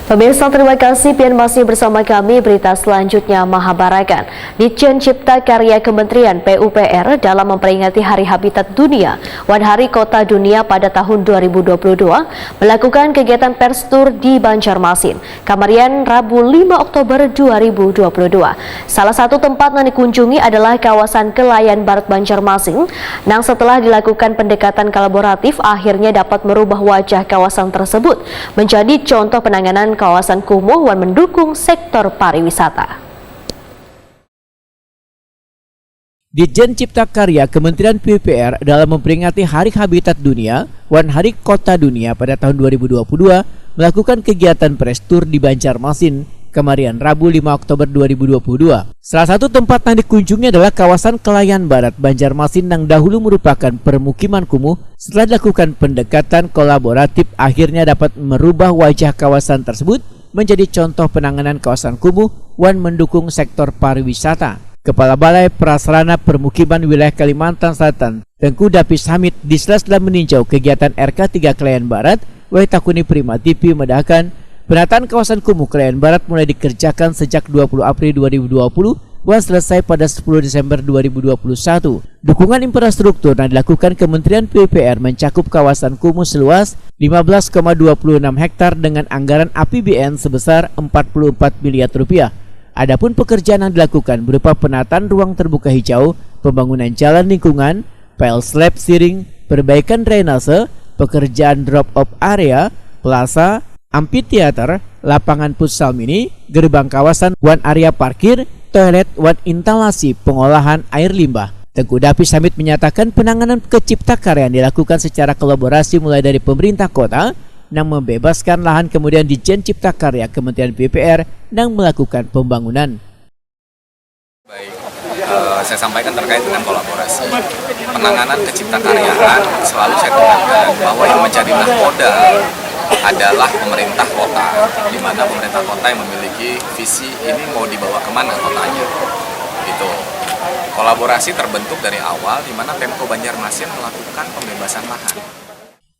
Pemirsa, terima kasih pian masih bersama kami. Berita selanjutnya Mahabarakan. Ditjen Cipta Karya Kementerian PUPR dalam memperingati Hari Habitat Dunia, Wan Hari Kota Dunia pada tahun 2022 melakukan kegiatan pers tour di Banjarmasin, Kamarian, Rabu 5 Oktober 2022. Salah satu tempat yang dikunjungi adalah kawasan Kelayan Barat Banjarmasin, yang setelah dilakukan pendekatan kolaboratif akhirnya dapat merubah wajah kawasan tersebut menjadi contoh penanganan kawasan kumuh dan mendukung sektor pariwisata. Ditjen Cipta Karya Kementerian PUPR dalam memperingati Hari Habitat Dunia, Wan Hari Kota Dunia pada tahun 2022 melakukan kegiatan press tour di Banjarmasin, Kamarian, Rabu 5 Oktober 2022. Salah satu tempat yang dikunjungi adalah kawasan Kelayan Barat Banjarmasin yang dahulu merupakan permukiman kumuh. Setelah dilakukan pendekatan kolaboratif, akhirnya dapat merubah wajah kawasan tersebut menjadi contoh penanganan kawasan kumuh dan mendukung sektor pariwisata. Kepala Balai Prasarana Permukiman Wilayah Kalimantan Selatan, Tengku Dapis Hamid, di sela-sela meninjau kegiatan RK3 Kelayan Barat, Waitakuni Prima TV medahkan penataan kawasan kumuh Kelayan Barat mulai dikerjakan sejak 20 April 2020 dan selesai pada 10 Desember 2021. Dukungan infrastruktur yang dilakukan Kementerian PUPR mencakup kawasan kumuh seluas 15,26 hektar dengan anggaran APBN sebesar 44 miliar rupiah. Adapun pekerjaan yang dilakukan berupa penataan ruang terbuka hijau, pembangunan jalan lingkungan, PL slab siring, perbaikan drainase, pekerjaan drop-off area, plaza, amphitheater, lapangan futsal mini, gerbang kawasan, wan area parkir, toilet, wan instalasi pengolahan air limbah. Tengku Dapis Hamid menyatakan penanganan kecipta karya yang dilakukan secara kolaborasi mulai dari pemerintah kota yang membebaskan lahan, kemudian Ditjen Cipta Karya Kementerian PUPR yang melakukan pembangunan. Baik, saya sampaikan terkait dengan kolaborasi. Penanganan kecipta karyaan selalu saya tekankan bahwa yang menjadi nahkoda adalah pemerintah kota, di mana pemerintah kota yang memiliki visi ini mau dibawa kemana kotanya. Gitu. Kolaborasi terbentuk dari awal, di mana Pemko Banjarmasin melakukan pembebasan lahan.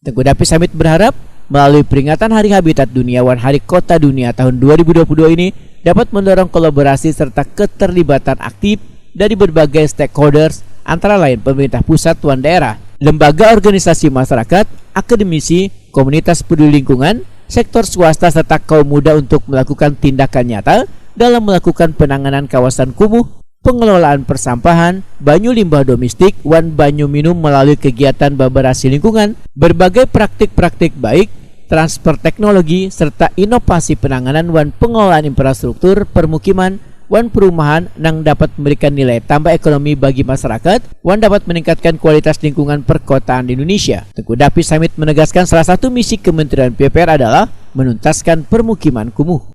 Tengku Dapis Hamid berharap melalui peringatan Hari Habitat Dunia Wan Hari Kota Dunia tahun 2022 ini dapat mendorong kolaborasi serta keterlibatan aktif dari berbagai stakeholders, antara lain pemerintah pusat dan daerah, lembaga organisasi masyarakat, akademisi, komunitas peduli lingkungan, sektor swasta serta kaum muda untuk melakukan tindakan nyata dalam melakukan penanganan kawasan kumuh, pengelolaan persampahan, banyu limbah domestik, dan banyu minum melalui kegiatan baberasi lingkungan, berbagai praktik-praktik baik, transfer teknologi, serta inovasi penanganan dan pengelolaan infrastruktur permukiman dan perumahan yang dapat memberikan nilai tambah ekonomi bagi masyarakat dan dapat meningkatkan kualitas lingkungan perkotaan di Indonesia. Tengku Dapis Hamid menegaskan salah satu misi Kementerian PUPR adalah menuntaskan permukiman kumuh.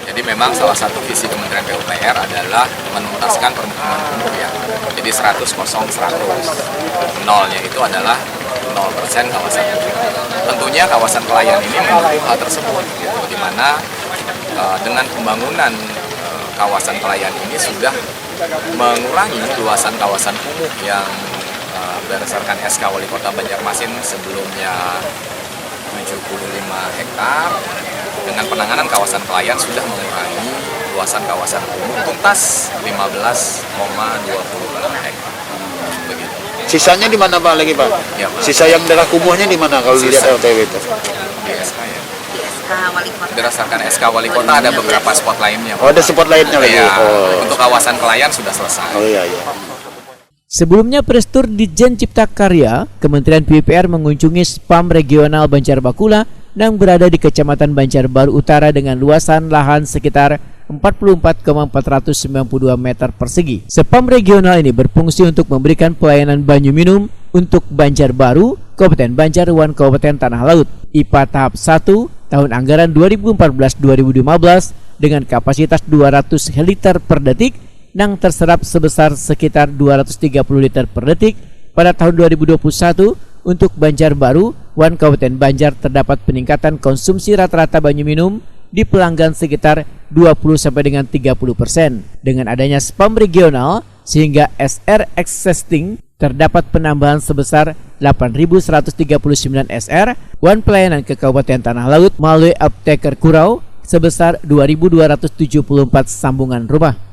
Jadi memang salah satu visi Kementerian PUPR adalah menuntaskan permukiman kumuh ya. Jadi 100-0-100. Nolnya itu adalah 0% kawasan kumuh. Tentunya kawasan Kelayan ini mendukung hal tersebut, gitu, di mana dengan pembangunan kawasan Kelayan ini sudah mengurangi luasan kawasan kumuh yang berdasarkan SK Wali Kota Banjarmasin sebelumnya 75 hektar. Dengan penanganan kawasan Kelayan sudah mengurangi luasan kawasan kumuh tuntas 15,26 hektar. Begitu. Sisanya di mana Pak lagi Pak? Ya, Pak. Sisa yang daerah kumuhnya di mana kalau dilihat LTW itu? Di SK ya. Berdasarkan SK Wali Kota ada beberapa spot lainnya. Oh, ada spot lainnya lagi. Ya, Oh. untuk kawasan Kelayan sudah selesai. Oh iya. Sebelumnya press tour Ditjen Cipta Karya Kementerian PUPR mengunjungi Spam Regional Banjarbakula yang berada di Kecamatan Banjarbaru Utara dengan luasan lahan sekitar 44,492 meter persegi. Spam regional ini berfungsi untuk memberikan pelayanan banyu minum untuk Banjarbaru, Kabupaten Banjar, dan Kabupaten Tanah Laut. IPA tahap 1 tahun anggaran 2014-2015 dengan kapasitas 200 liter per detik yang terserap sebesar sekitar 230 liter per detik pada tahun 2021. Untuk Banjarbaru, dan Kabupaten Banjar terdapat peningkatan konsumsi rata-rata banyu minum di pelanggan sekitar 20 sampai dengan 30%. Dengan adanya spam regional sehingga SR existing terdapat penambahan sebesar 8.139 SR, dan pelayanan ke Kabupaten Tanah Laut melalui Apteker Kurau sebesar 2.274 sambungan rumah.